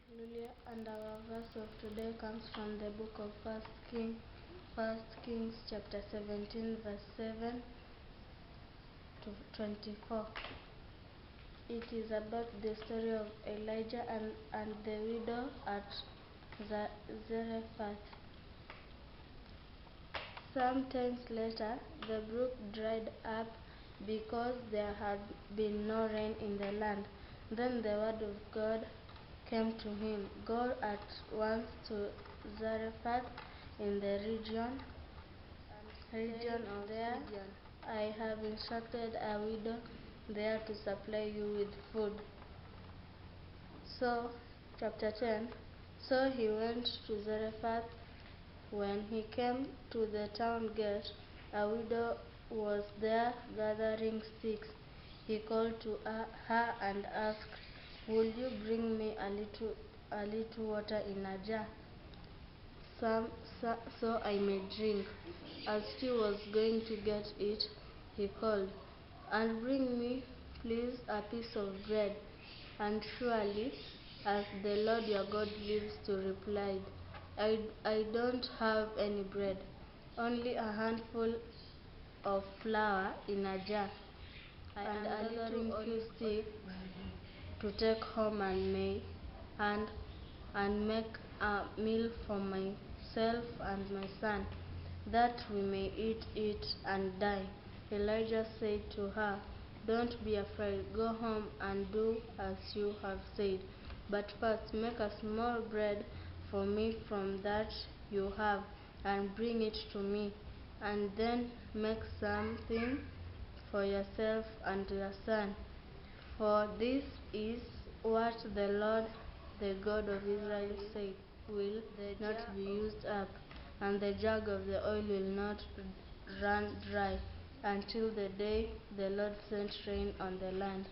Hallelujah. And our verse of today comes from the book of First Kings chapter 17 verse 7 to 24. It is about the story of Elijah and the widow at Zerephat. Some times later, the brook dried up because there had been no rain in the land. Then the word of God came to him, "Go at once to Zerephat in the region of there. I have instructed a widow there to supply you with food." So, chapter 10. So he went to Zerephat. When he came to the town gate, a widow was there gathering sticks. He called to her and asked, "Will you bring me a little water in a jar, so I may drink?" As she was going to get it, he called, "And bring me, please, a piece of bread." "And surely, as the Lord your God lives," she replied, I don't have any bread, only a handful of flour in a jar, and a little few sticks to take home and make a meal for myself and my son, that we may eat it and die." Elijah said to her, "Don't be afraid. Go home and do as you have said. But first make a small bread for me from that you have, and bring it to me. And then make something for yourself and your son. For this is what the Lord, the God of Israel, said, will not be used up, and the jug of the oil will not run dry, until the day the Lord sent rain on the land."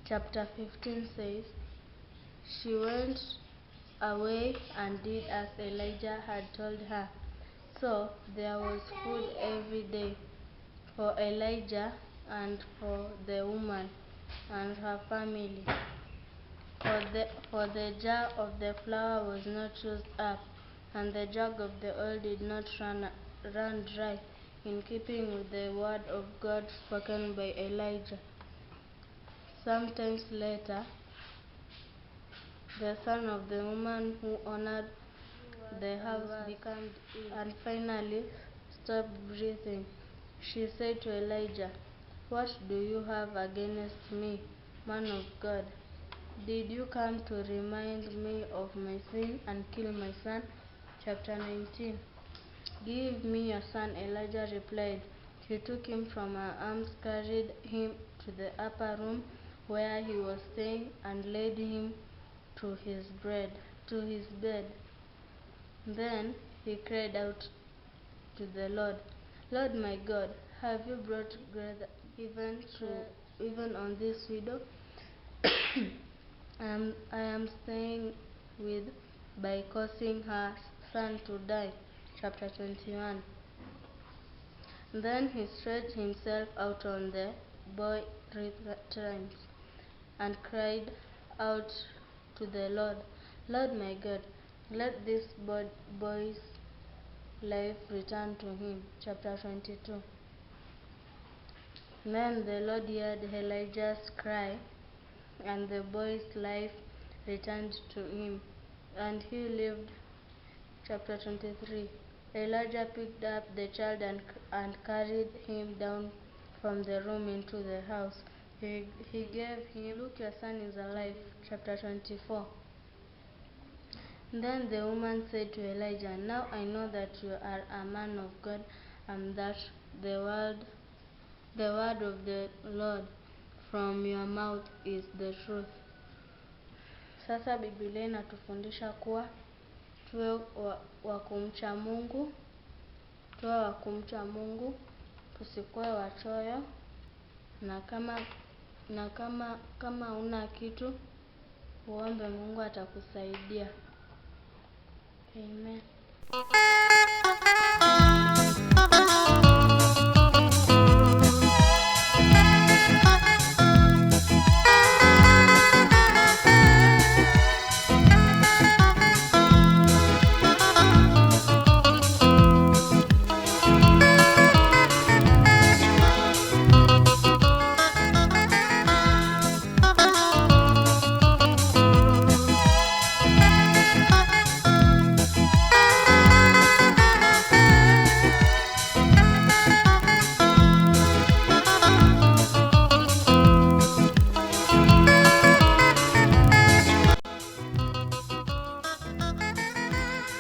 Chapter 15 says, she went away and did as Elijah had told her. So there was food every day for Elijah and for the woman and her family. For the jar of the flour was not used up, and the jug of the oil did not run dry, in keeping with the word of God spoken by Elijah. Sometime later, the son of the woman who owned the house became ill and finally stopped breathing. She said to Elijah, "What do you have against me, man of God? Did you come to remind me of my sin and kill my son?" Chapter 19. "Give me your son," Elijah replied. He took him from her arms, carried him to the upper room where he was staying, and laid him to his bed. Then he cried out to the Lord, "Lord my God, have you brought grace even on this widow I am staying with, by causing her son to die?" Chapter 21. Then he stretched himself out on the boy 3 times and cried out to the Lord, "Lord my God, let this boy's life return to him." Chapter 22. Then the Lord heard Elijah's cry, and the boy's life returned to him, and he lived. Chapter 23. Elijah picked up the child and carried him down from the room into the house. He gave him, "Look, your son is alive." Chapter 24. Then the woman said to Elijah, "Now I know that you are a man of God, and that the word of the Lord from your mouth is the truth." Sasa Biblia inatufundisha kuwa tuwe wa kumcha Mungu, tusikuwe wachoyo, na kama una kitu, uombe Mungu atakusaidia. Amen.